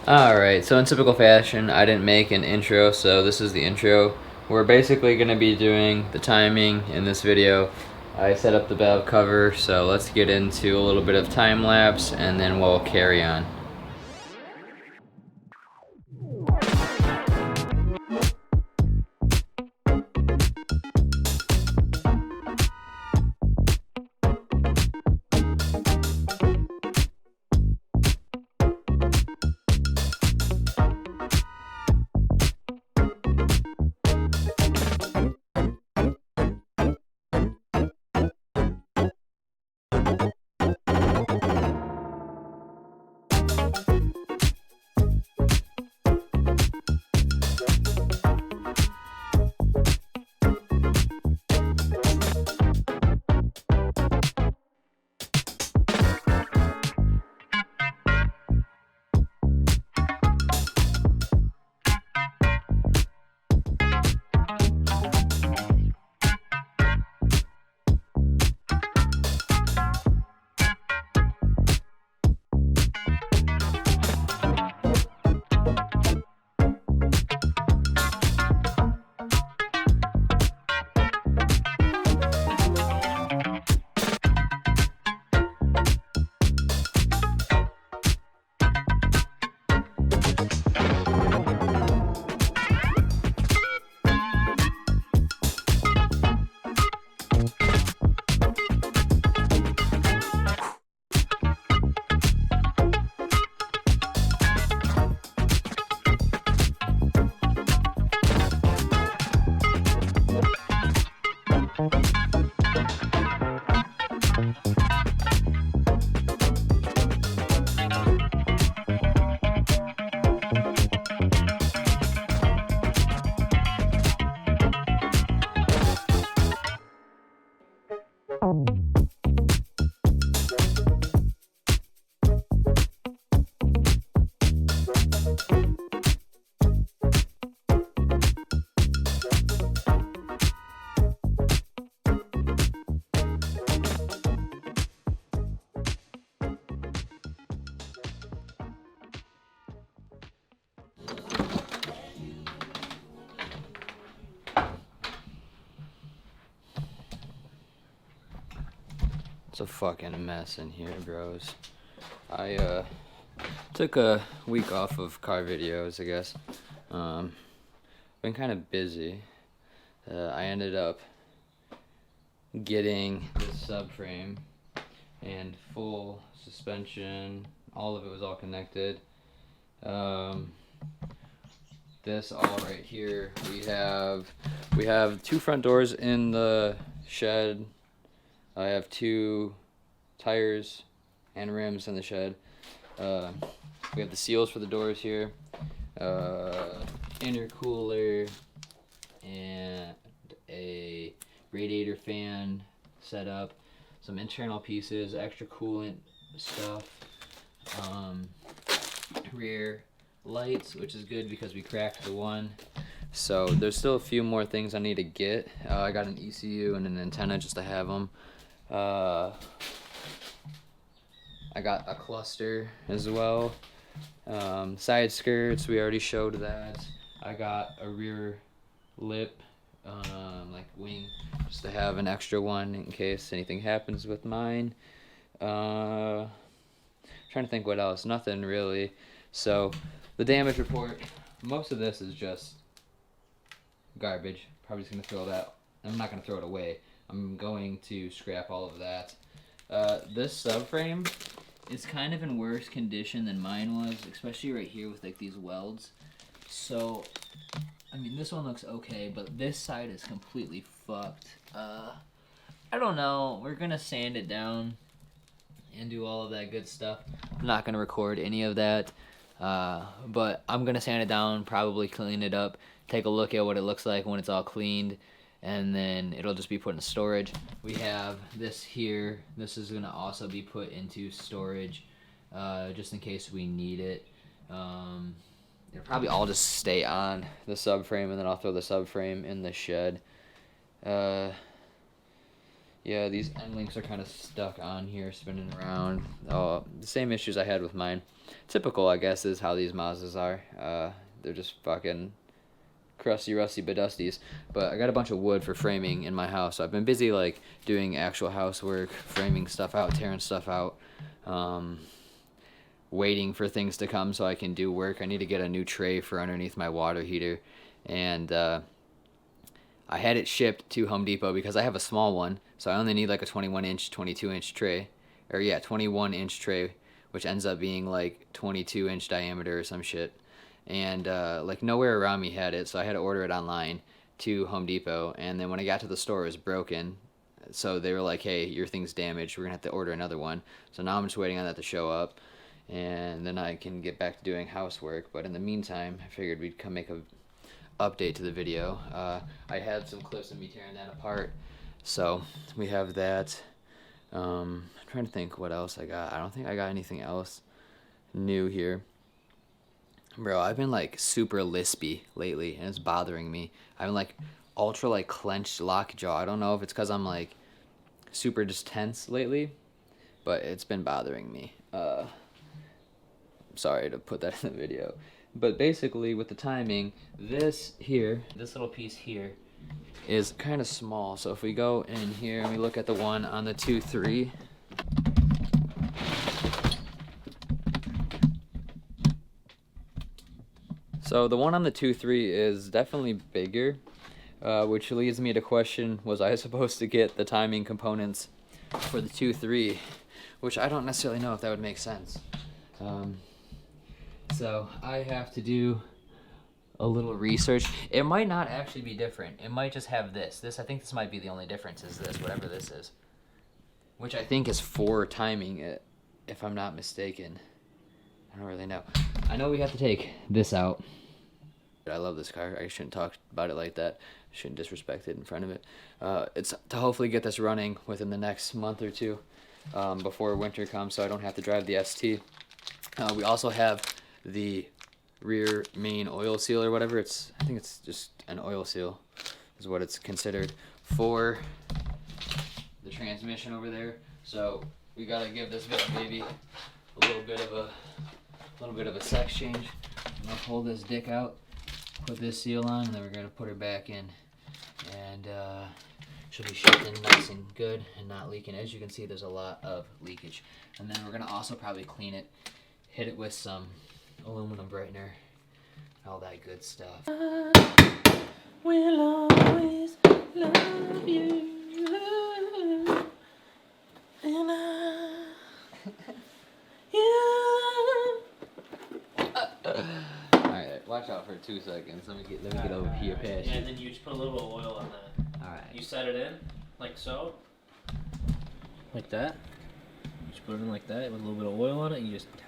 Alright, so in typical fashion, I didn't make an intro, so this is the intro. We're basically going to be doing the timing in this video. I set up the valve cover, so let's get into a little bit of time lapse and then we'll carry on. It's a fucking mess in here, bros. I took a week off of car videos, I guess. Been kind of busy. I ended up getting this subframe and full suspension. All of it was all connected. This all right here. We have two front doors in the shed. I have two tires and rims in the shed. We have the seals for the doors here, intercooler, and a radiator fan set up, some internal pieces, extra coolant stuff, rear lights, which is good because we cracked the one. So there's still a few more things I need to get. I got an ECU and an antenna just to have them. I got a cluster as well. Side skirts, we already showed that. I got a rear lip, like wing, just to have an extra one in case anything happens with mine. Trying to think what else. Nothing really. So the damage report, most of this is just garbage. Probably just gonna throw that. I'm not gonna throw it away. I'm going to scrap all of that. This subframe is kind of in worse condition than mine was, especially right here with like these welds. So, I mean, this one looks okay, but this side is completely fucked. I don't know. We're gonna sand it down and do all of that good stuff. I'm not gonna record any of that, but I'm gonna sand it down, probably clean it up, take a look at what it looks like when it's all cleaned, and then it'll just be put in storage. We have this here. This is gonna also be put into storage, just in case we need it. It'll probably all just stay on the subframe, and then I'll throw the subframe in the shed. Yeah, these end links are kind of stuck on here, spinning around. Oh, the same issues I had with mine. Typical, I guess, is how these Mazdas are. They're just fucking crusty, rusty, badusties. But I got a bunch of wood for framing in my house, so I've been busy like doing actual housework, framing stuff out, tearing stuff out, waiting for things to come so I can do work. I need to get a new tray for underneath my water heater, and I had it shipped to Home Depot because I have a small one, so I only need like a 21-inch, 22-inch tray, or yeah, 21-inch tray, which ends up being like 22-inch diameter or some shit. And like nowhere around me had it, so I had to order it online to Home Depot. And then when I got to the store, it was broken. So they were like, "Hey, your thing's damaged. We're gonna have to order another one." So now I'm just waiting on that to show up, and then I can get back to doing housework. But in the meantime, I figured we'd come make a update to the video. I had some clips of me tearing that apart, so we have that. I'm trying to think what else I got. I don't think I got anything else new here. Bro, I've been like super lispy lately, and it's bothering me. I've been like ultra like clenched lockjaw. I don't know if it's because I'm like super just tense lately, but it's been bothering me. Sorry to put that in the video. But basically, with the timing, this little piece here, is kind of small. So if we go in here and we look at the one on the 2.3, so the one on the 2.3 is definitely bigger, which leads me to question, was I supposed to get the timing components for the 2.3, which I don't necessarily know if that would make sense. So I have to do a little research. It might not actually be different. It might just have this. I think this might be the only difference, is this, whatever this is. Which I think is for timing it, if I'm not mistaken. I don't really know. I know we have to take this out. I love this car. I shouldn't talk about it like that. I shouldn't disrespect it in front of it. It's to hopefully get this running within the next month or two, before winter comes, so I don't have to drive the ST. We also have the rear main oil seal or whatever. I think it's just an oil seal is what it's considered for the transmission over there. So we gotta give this baby a little bit of a sex change. I'm gonna pull this dick out, put this seal on, and then we're gonna put her back in, and she'll be shipped in nice and good and not leaking. As you can see, there's a lot of leakage. And then we're gonna also probably clean it, hit it with some aluminum brightener, all that good stuff. I will always love you, and Alright, watch out for 2 seconds. Let me get over here past you. And then you just put a little oil on that. Alright. You set it in, like so. Like that. You just put it in like that with a little bit of oil on it, and you just tap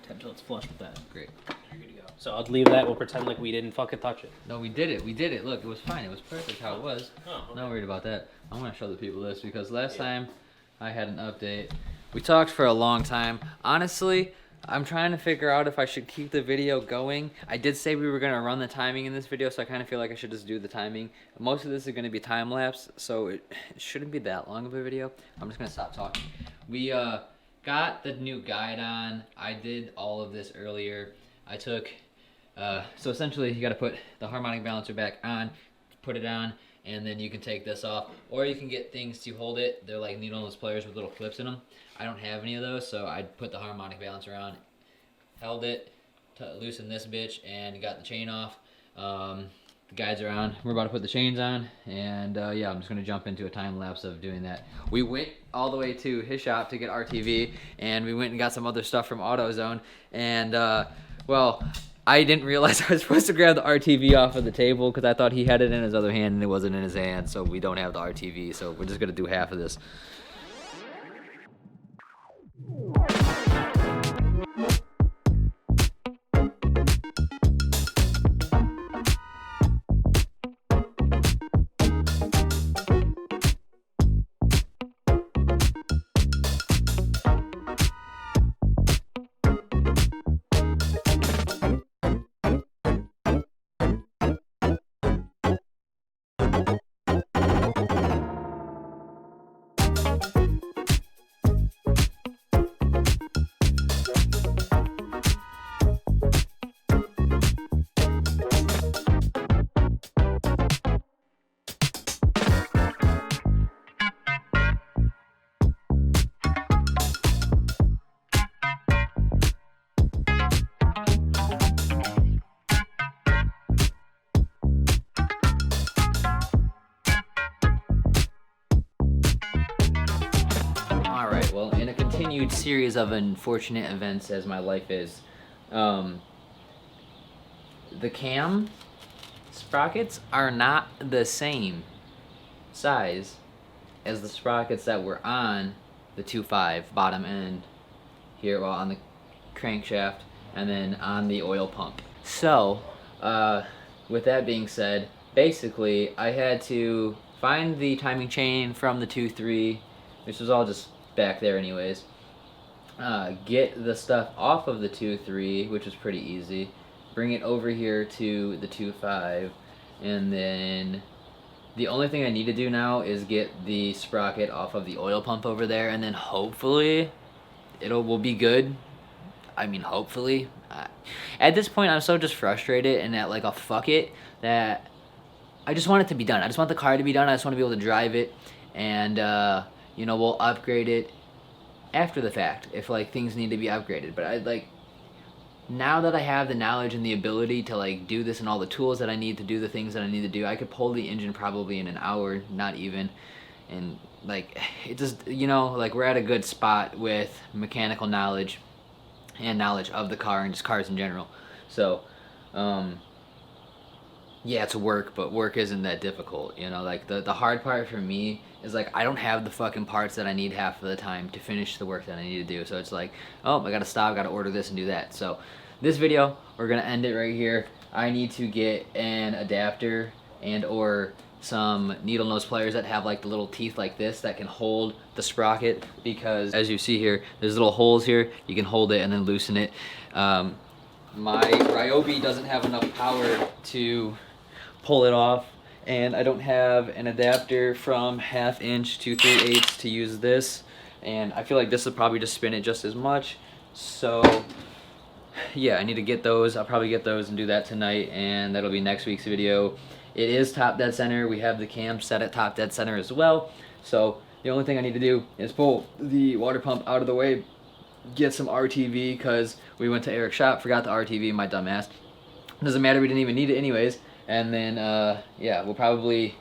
until it's flush with that. Great. You're good to go. So I'll leave that. We'll pretend like we didn't fucking touch it. No, we did it. Look, it was fine. It was perfect how it was. Oh, okay. Not worried about that. I'm gonna show the people this because last time I had an update. We talked for a long time. Honestly, I'm trying to figure out if I should keep the video going. I did say we were gonna run the timing in this video, so I kind of feel like I should just do the timing. Most of this is gonna be time lapse, so it shouldn't be that long of a video. I'm just gonna stop talking. We got the new guide on. I did all of this earlier. I took, so essentially you gotta put the harmonic balancer back on, put it on, and then you can take this off, or you can get things to hold it. They're like needleless pliers with little clips in them. I don't have any of those, so I put the harmonic balancer on, held it, loosened this bitch, and got the chain off. The guides are on. We're about to put the chains on, and yeah, I'm just gonna jump into a time lapse of doing that. We went all the way to his shop to get RTV, and we went and got some other stuff from AutoZone, and well, I didn't realize I was supposed to grab the RTV off of the table because I thought he had it in his other hand and it wasn't in his hand, so we don't have the RTV, so we're just gonna do half of this. huge series of unfortunate events as my life is. The cam sprockets are not the same size as the sprockets that were on the 2.5 bottom end here, well, on the crankshaft, and then on the oil pump. So, with that being said, basically I had to find the timing chain from the 2.3, which was all just back there anyways, get the stuff off of the 2.3, which was pretty easy, bring it over here to the 2.5, and then the only thing I need to do now is get the sprocket off of the oil pump over there, and then hopefully will be good. I mean, hopefully. At this point, I'm so just frustrated and at like a fuck it that I just want it to be done. I just want the car to be done. I just want to be able to drive it, and you know, we'll upgrade it after the fact if like things need to be upgraded. But I like, now that I have the knowledge and the ability to like do this and all the tools that I need to do the things that I need to do, I could pull the engine probably in an hour, not even. And like, it just, you know, like we're at a good spot with mechanical knowledge and knowledge of the car and just cars in general. So yeah, it's work, but work isn't that difficult, you know. Like the hard part for me is like I don't have the fucking parts that I need half of the time to finish the work that I need to do. So it's like, oh, I gotta stop, I gotta order this and do that. So this video, we're gonna end it right here. I need to get an adapter and or some needle nose pliers that have like the little teeth like this that can hold the sprocket, because as you see here, there's little holes here. You can hold it and then loosen it. My Ryobi doesn't have enough power to pull it off, and I don't have an adapter from 1/2 inch to 3/8 to use this, and I feel like this will probably just spin it just as much. So yeah, I need to get those. I'll probably get those and do that tonight, and that'll be next week's video. It is top dead center. We have the cam set at top dead center as well, so the only thing I need to do is pull the water pump out of the way, get some RTV, because we went to Eric's shop, forgot the RTV, my dumb ass. Doesn't matter, we didn't even need it anyways. And then yeah, we'll probably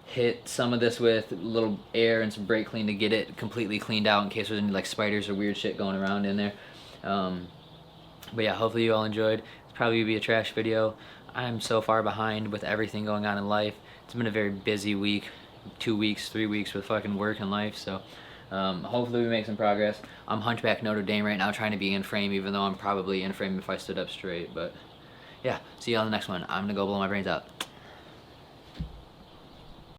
hit some of this with a little air and some brake clean to get it completely cleaned out in case there's any like spiders or weird shit going around in there. But yeah, hopefully you all enjoyed. It's probably gonna be a trash video. I'm so far behind with everything going on in life. It's been a very busy week, 2 weeks, 3 weeks with fucking work and life. So hopefully we make some progress. I'm Hunchback Notre Dame right now, trying to be in frame, even though I'm probably in frame if I stood up straight. But yeah, see you on the next one. I'm gonna go blow my brains out.